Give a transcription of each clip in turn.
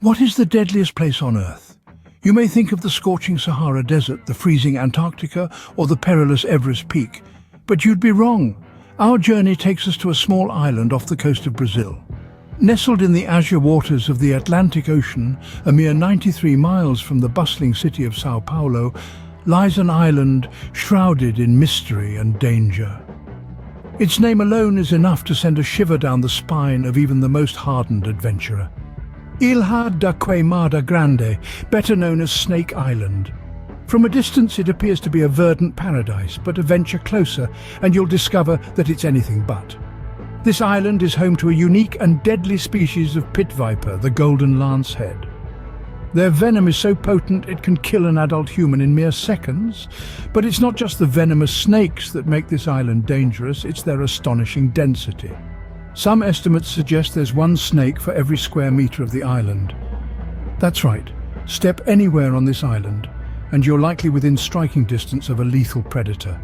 What is the deadliest place on Earth? You may think of the scorching Sahara Desert, the freezing Antarctica, or the perilous Everest Peak, but you'd be wrong. Our journey takes us to a small island off the coast of Brazil. Nestled in the azure waters of the Atlantic Ocean, a mere 93 miles from the bustling city of São Paulo, lies an island shrouded in mystery and danger. Its name alone is enough to send a shiver down the spine of even the most hardened adventurer. Ilha da Queimada Grande, better known as Snake Island. From a distance it appears to be a verdant paradise, but a venture closer and you'll discover that it's anything but. This island is home to a unique and deadly species of pit viper, the Golden Lancehead. Their venom is so potent it can kill an adult human in mere seconds. But it's not just the venomous snakes that make this island dangerous, it's their astonishing density. Some estimates suggest there's one snake for every square meter of the island. That's right, step anywhere on this island, and you're likely within striking distance of a lethal predator.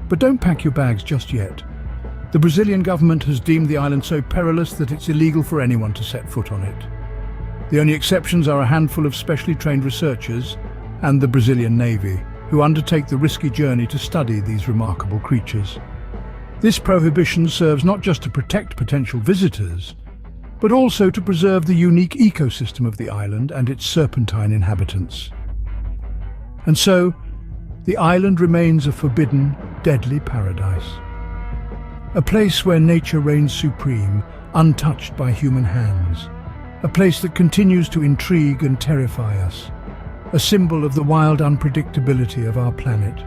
But don't pack your bags just yet. The Brazilian government has deemed the island so perilous that it's illegal for anyone to set foot on it. The only exceptions are a handful of specially trained researchers and the Brazilian Navy, who undertake the risky journey to study these remarkable creatures. This prohibition serves not just to protect potential visitors, but also to preserve the unique ecosystem of the island and its serpentine inhabitants. And so, the island remains a forbidden, deadly paradise. A place where nature reigns supreme, untouched by human hands. A place that continues to intrigue and terrify us. A symbol of the wild unpredictability of our planet.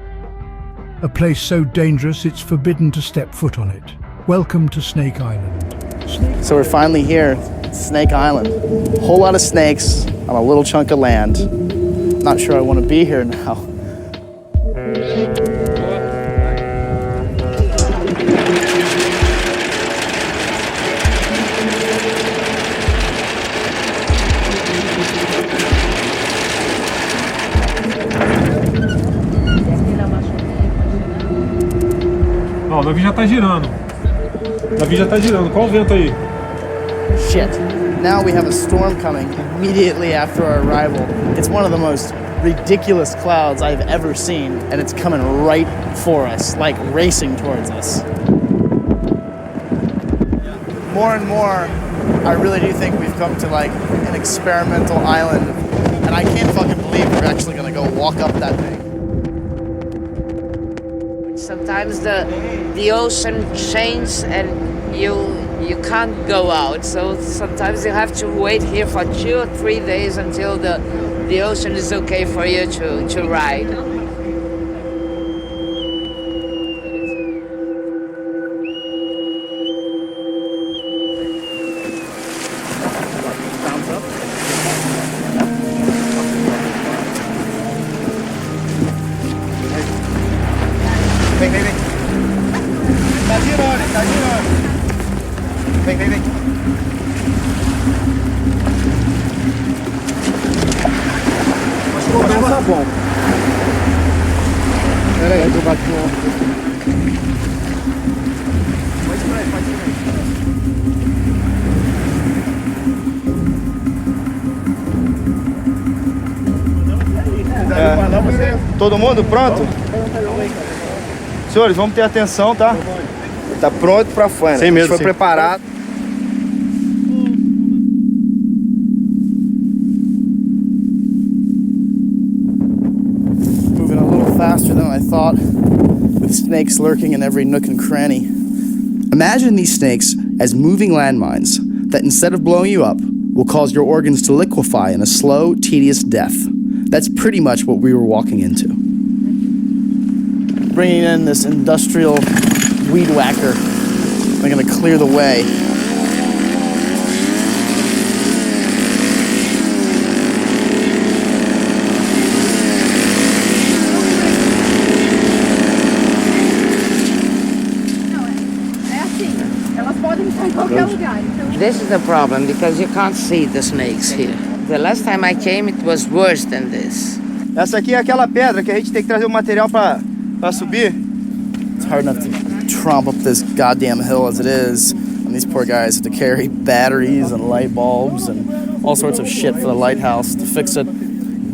A place so dangerous it's forbidden to step foot on it. Welcome to Snake Island. So we're finally here, Snake Island. A whole lot of snakes on a little chunk of land. Not sure I want to be here now. Ó, o navio já tá girando. O navio já tá girando. Qual o vento aí? Shit. Now we have a storm coming immediately after our arrival. It's one of the most ridiculous clouds I've ever seen, and it's coming right for us, like racing towards us. More and more, I really do think we've come to like an experimental island, and I can't fucking believe we're actually gonna go walk up that thing. Sometimes the ocean changes and you can't go out, so sometimes you have to wait here for 2 or 3 days until the ocean is okay for you to ride. Vem, vem, vem. Tá girando, tá girando. Vem, vem, vem. Acho que o vento tá bom. Pera aí, eu tô batendo. Pode ir, pode ir. Todo mundo pronto? Senhores, vamos ter atenção, tá? Tá pronto pra fora. Sem medo, a gente foi preparado. Moving a little faster than I thought, with snakes lurking in every nook and cranny. Imagine these snakes as moving landmines that instead of blowing you up, will cause your organs to liquefy in a slow, tedious death. That's pretty much what we were walking into. Bringing in this industrial weed whacker. They're gonna clear the way. This is the problem because you can't see the snakes here. The last time I came it was worse than this. Essa aqui é aquela pedra que a gente tem que trazer o material pra subir. It's hard enough to tromp up this goddamn hill as it is. And these poor guys have to carry batteries and light bulbs and all sorts of shit for the lighthouse to fix it.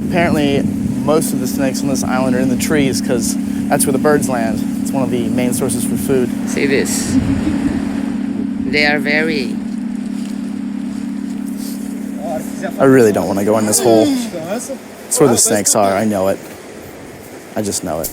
Apparently, most of the snakes on this island are in the trees because that's where the birds land. It's one of the main sources for food. See this? They are very... I really don't want to go in this hole. It's where the snakes are, I know it. I just know it.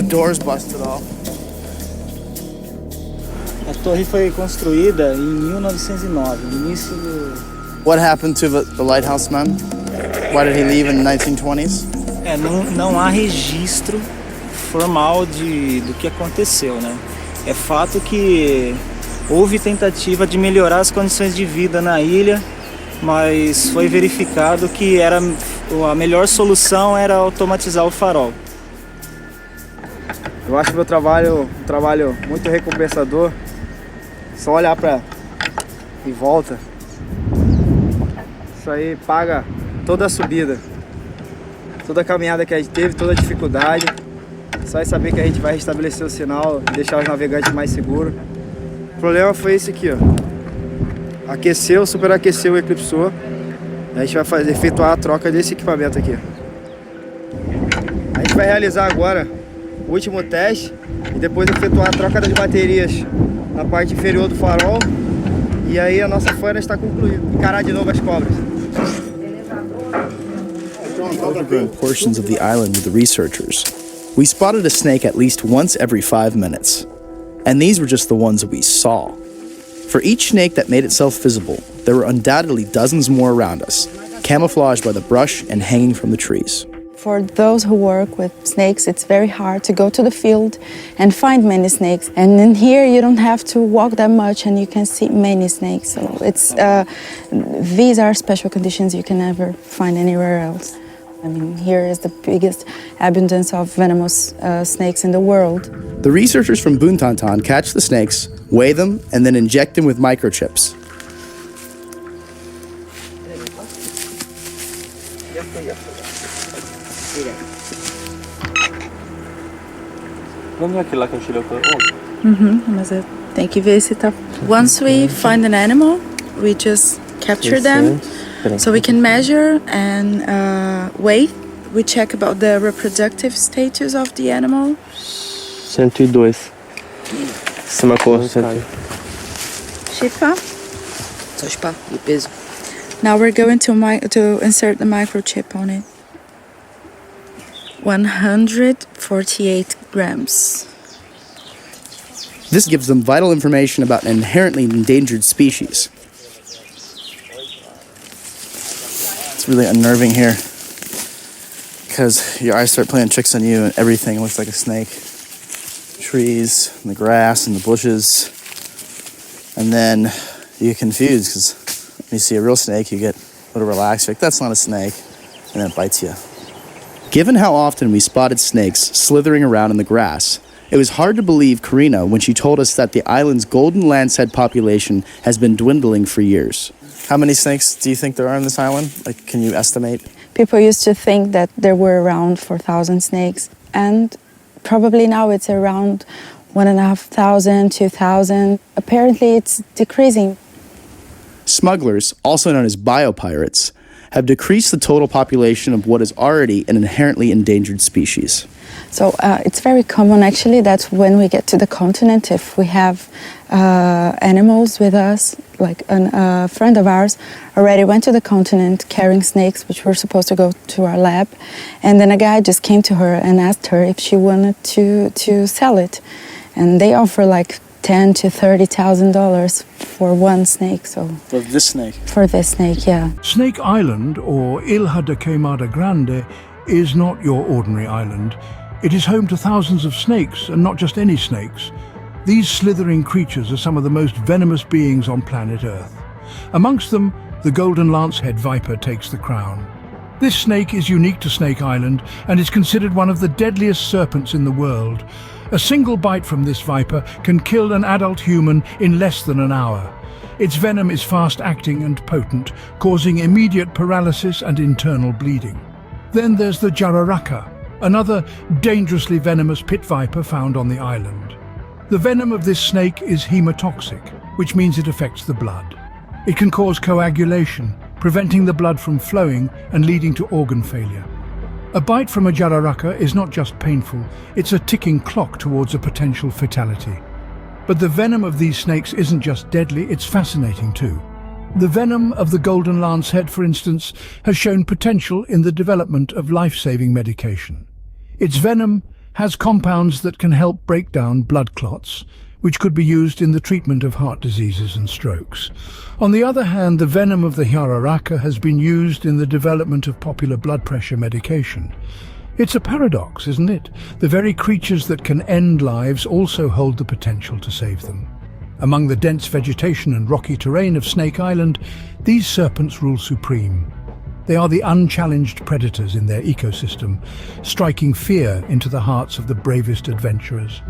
Doors busted off. A torre foi construída em 1909, no início do... What happened to the lighthouse man? Why did he leave in the 1920s? Não há registro formal do que aconteceu, né? É fato que houve tentativa de melhorar as condições de vida na ilha, mas foi verificado que a melhor solução era automatizar o farol. Eu acho meu trabalho um trabalho muito recompensador. Só olhar e volta. Isso aí paga toda a subida, toda a caminhada que a gente teve, toda a dificuldade. Só é saber que a gente vai restabelecer o sinal e deixar os navegantes mais seguros. O problema foi esse aqui, ó. Aqueceu, superaqueceu, eclipsou. A gente vai efetuar a troca desse equipamento aqui. A gente vai realizar agora o último teste e depois efetuar a troca das baterias na parte inferior do farol, e aí a nossa faina está concluída. Encarar de novo as cobras. Overgrown portions of the island with the researchers. We spotted a snake at least once every 5 minutes, and these were just the ones that we saw. For each snake that made itself visible, there were undoubtedly dozens more around us, camouflaged by the brush and hanging from the trees. For those who work with snakes, it's very hard to go to the field and find many snakes. And in here, you don't have to walk that much and you can see many snakes. So these are special conditions you can never find anywhere else. I mean, here is the biggest abundance of venomous snakes in the world. The researchers from Buntantan catch the snakes, weigh them, and then inject them with microchips. Não é aquele lá que eu tirei o Mas eu tenho que ver se tá. Once we find an animal, we just capture them, so we can measure and weigh. We check about the reproductive status of the animal. 102. Você marcou 100. Chifa. Só chupar o peso. Now we're going to insert the microchip on it. 148 grams. This gives them vital information about an inherently endangered species. It's really unnerving here because your eyes start playing tricks on you and everything looks like a snake. Trees, and the grass, and the bushes. And then you get confused because when you see a real snake, you get a little relaxed. You're like, that's not a snake. And then it bites you. Given how often we spotted snakes slithering around in the grass, it was hard to believe Karina when she told us that the island's Golden Lancehead population has been dwindling for years. How many snakes do you think there are on this island? Like, can you estimate? People used to think that there were around 4,000 snakes, and probably now it's around 1,500, 2,000. Apparently it's decreasing. Smugglers, also known as biopirates, have decreased the total population of what is already an inherently endangered species. So it's very common, actually, that when we get to the continent, if we have animals with us, like a friend of ours already went to the continent carrying snakes, which were supposed to go to our lab, and then a guy just came to her and asked her if she wanted to sell it, and they offer like $10,000 to $30,000 for one snake. So For this snake? For this snake, yeah. Snake Island, or Ilha da Queimada Grande, is not your ordinary island. It is home to thousands of snakes, and not just any snakes. These slithering creatures are some of the most venomous beings on planet Earth. Amongst them, the Golden Lancehead Viper takes the crown. This snake is unique to Snake Island and is considered one of the deadliest serpents in the world. A single bite from this viper can kill an adult human in less than an hour. Its venom is fast-acting and potent, causing immediate paralysis and internal bleeding. Then there's the jararaca, another dangerously venomous pit viper found on the island. The venom of this snake is hemotoxic, which means it affects the blood. It can cause coagulation, preventing the blood from flowing and leading to organ failure. A bite from a jararaca is not just painful, it's a ticking clock towards a potential fatality. But the venom of these snakes isn't just deadly, it's fascinating too. The venom of the Golden Lancehead, for instance, has shown potential in the development of life-saving medication. Its venom has compounds that can help break down blood clots, which could be used in the treatment of heart diseases and strokes. On the other hand, the venom of the jararaca has been used in the development of popular blood pressure medication. It's a paradox, isn't it? The very creatures that can end lives also hold the potential to save them. Among the dense vegetation and rocky terrain of Snake Island, these serpents rule supreme. They are the unchallenged predators in their ecosystem, striking fear into the hearts of the bravest adventurers.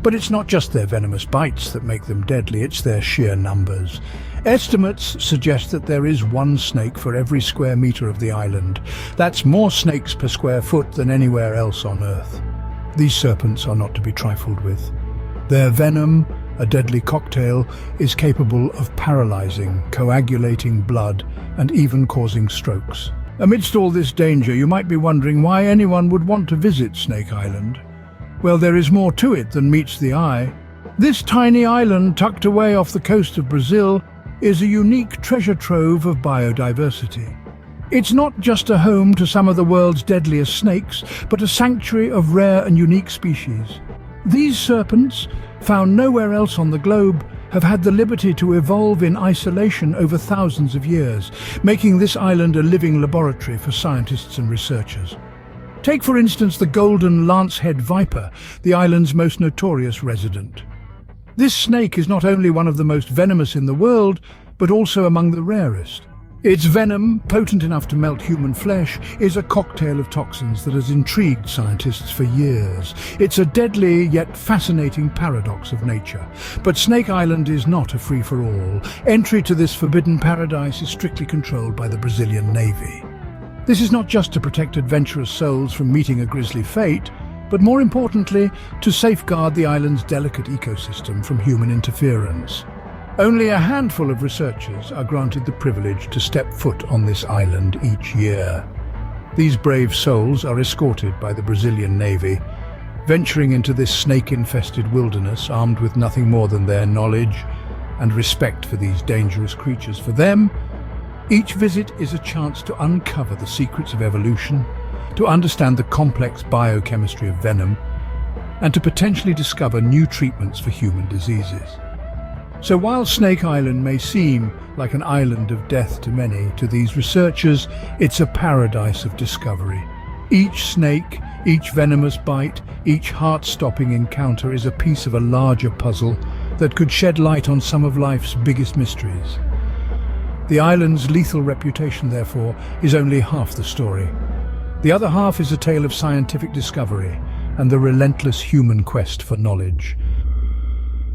But it's not just their venomous bites that make them deadly, it's their sheer numbers. Estimates suggest that there is one snake for every square meter of the island. That's more snakes per square foot than anywhere else on Earth. These serpents are not to be trifled with. Their venom, a deadly cocktail, is capable of paralyzing, coagulating blood, and even causing strokes. Amidst all this danger, you might be wondering why anyone would want to visit Snake Island. Well, there is more to it than meets the eye. This tiny island, tucked away off the coast of Brazil, is a unique treasure trove of biodiversity. It's not just a home to some of the world's deadliest snakes, but a sanctuary of rare and unique species. These serpents, found nowhere else on the globe, have had the liberty to evolve in isolation over thousands of years, making this island a living laboratory for scientists and researchers. Take, for instance, the Golden Lancehead Viper, the island's most notorious resident. This snake is not only one of the most venomous in the world, but also among the rarest. Its venom, potent enough to melt human flesh, is a cocktail of toxins that has intrigued scientists for years. It's a deadly yet fascinating paradox of nature. But Snake Island is not a free-for-all. Entry to this forbidden paradise is strictly controlled by the Brazilian Navy. This is not just to protect adventurous souls from meeting a grisly fate, but more importantly, to safeguard the island's delicate ecosystem from human interference. Only a handful of researchers are granted the privilege to step foot on this island each year. These brave souls are escorted by the Brazilian Navy, venturing into this snake-infested wilderness armed with nothing more than their knowledge and respect for these dangerous creatures. For them, each visit is a chance to uncover the secrets of evolution, to understand the complex biochemistry of venom, and to potentially discover new treatments for human diseases. So while Snake Island may seem like an island of death to many, to these researchers, it's a paradise of discovery. Each snake, each venomous bite, each heart-stopping encounter is a piece of a larger puzzle that could shed light on some of life's biggest mysteries. The island's lethal reputation, therefore, is only half the story. The other half is a tale of scientific discovery and the relentless human quest for knowledge.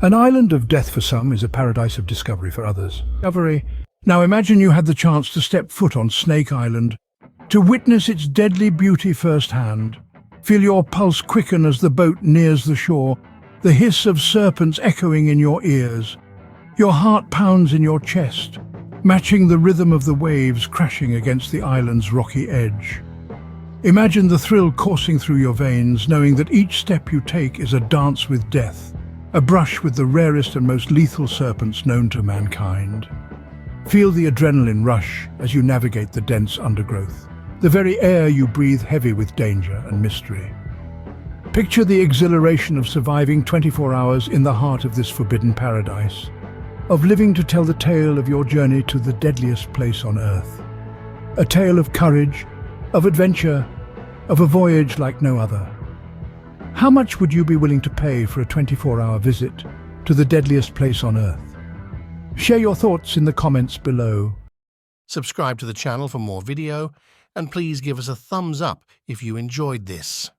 An island of death for some is a paradise of discovery for others. Now imagine you had the chance to step foot on Snake Island, to witness its deadly beauty firsthand. Feel your pulse quicken as the boat nears the shore, the hiss of serpents echoing in your ears. Your heart pounds in your chest, matching the rhythm of the waves crashing against the island's rocky edge. Imagine the thrill coursing through your veins, knowing that each step you take is a dance with death, a brush with the rarest and most lethal serpents known to mankind. Feel the adrenaline rush as you navigate the dense undergrowth, the very air you breathe heavy with danger and mystery. Picture the exhilaration of surviving 24 hours in the heart of this forbidden paradise, of living to tell the tale of your journey to the deadliest place on Earth. A tale of courage, of adventure, of a voyage like no other. How much would you be willing to pay for a 24-hour visit to the deadliest place on Earth? Share your thoughts in the comments below. Subscribe to the channel for more video, and please give us a thumbs up if you enjoyed this.